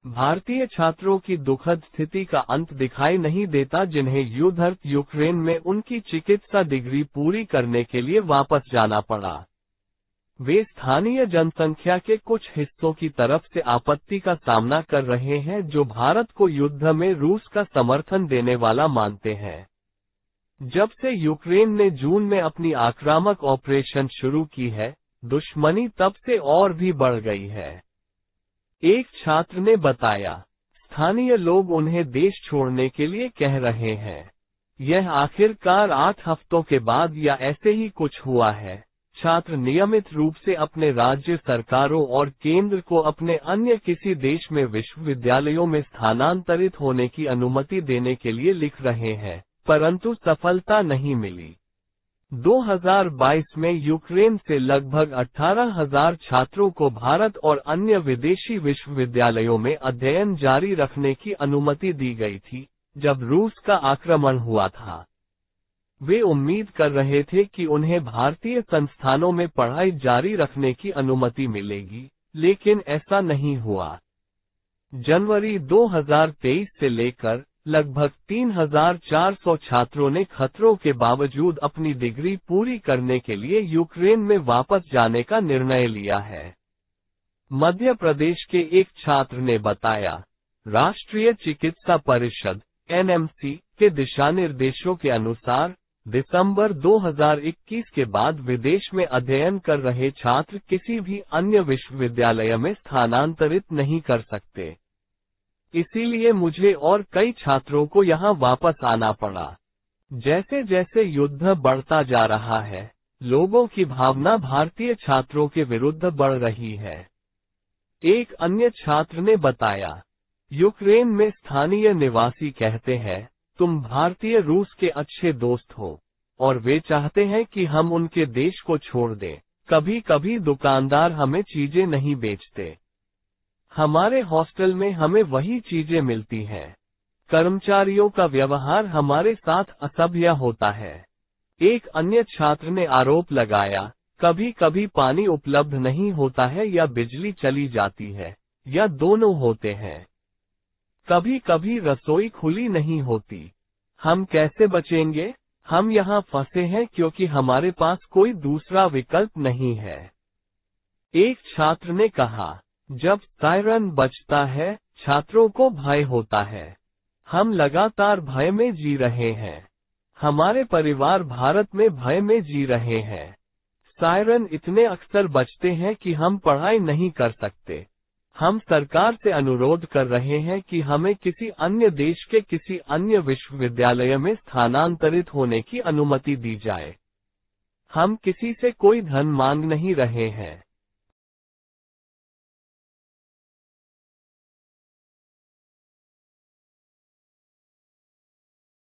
भारतीय छात्रों की दुखद स्थिति का अंत दिखाई नहीं देता, जिन्हें युद्धरत यूक्रेन में उनकी चिकित्सा डिग्री पूरी करने के लिए वापस जाना पड़ा। वे स्थानीय जनसंख्या के कुछ हिस्सों की तरफ से आपत्ति का सामना कर रहे हैं, जो भारत को युद्ध में रूस का समर्थन देने वाला मानते हैं। जब से यूक्रेन ने जून में अपनी आक्रामक ऑपरेशन शुरू की है, दुश्मनी तब से और भी बढ़ गई है। एक छात्र ने बताया, स्थानीय लोग उन्हें देश छोड़ने के लिए कह रहे हैं। यह आखिरकार 8 हफ्तों के बाद या ऐसे ही कुछ हुआ है। छात्र नियमित रूप से अपने राज्य सरकारों और केंद्र को अपने अन्य किसी देश में विश्वविद्यालयों में स्थानांतरित होने की अनुमति देने के लिए लिख रहे हैं, परंतु सफलता नहीं मिली। 2022 में यूक्रेन से लगभग 18,000 छात्रों को भारत और अन्य विदेशी विश्वविद्यालयों में अध्ययन जारी रखने की अनुमति दी गई थी, जब रूस का आक्रमण हुआ था। वे उम्मीद कर रहे थे कि उन्हें भारतीय संस्थानों में पढ़ाई जारी रखने की अनुमति मिलेगी, लेकिन ऐसा नहीं हुआ। जनवरी 2023 से लेकर लगभग 3,400 छात्रों ने खतरों के बावजूद अपनी डिग्री पूरी करने के लिए यूक्रेन में वापस जाने का निर्णय लिया है। मध्य प्रदेश के एक छात्र ने बताया, राष्ट्रीय चिकित्सा परिषद (एनएमसी) के दिशानिर्देशों के अनुसार दिसंबर 2021 के बाद विदेश में अध्ययन कर रहे छात्र किसी भी अन्य विश्वविद्यालय में स्थानांतरित नहीं कर सकते। इसीलिए मुझे और कई छात्रों को यहां वापस आना पड़ा। जैसे जैसे युद्ध बढ़ता जा रहा है, लोगों की भावना भारतीय छात्रों के विरुद्ध बढ़ रही है। एक अन्य छात्र ने बताया, यूक्रेन में स्थानीय निवासी कहते हैं, तुम भारतीय रूस के अच्छे दोस्त हो, और वे चाहते हैं कि हम उनके देश को छोड़ दें। कभी कभी दुकानदार हमें चीजें नहीं बेचते। हमारे हॉस्टल में हमें वही चीजें मिलती हैं। कर्मचारियों का व्यवहार हमारे साथ असभ्य होता है। एक अन्य छात्र ने आरोप लगाया, कभी कभी पानी उपलब्ध नहीं होता है या बिजली चली जाती है, या दोनों होते हैं। कभी कभी रसोई खुली नहीं होती। हम कैसे बचेंगे? हम यहाँ फंसे हैं क्योंकि हमारे पास कोई दूसरा विकल्प नहीं है। एक छात्र ने कहा, जब सायरन बजता है, छात्रों को भय होता है। हम लगातार भय में जी रहे हैं। हमारे परिवार भारत में भय में जी रहे हैं। सायरन इतने अक्सर बजते हैं कि हम पढ़ाई नहीं कर सकते। हम सरकार से अनुरोध कर रहे हैं कि हमें किसी अन्य देश के किसी अन्य विश्वविद्यालय में स्थानांतरित होने की अनुमति दी जाए। हम किसी से कोई धन मांग नहीं रहे हैं।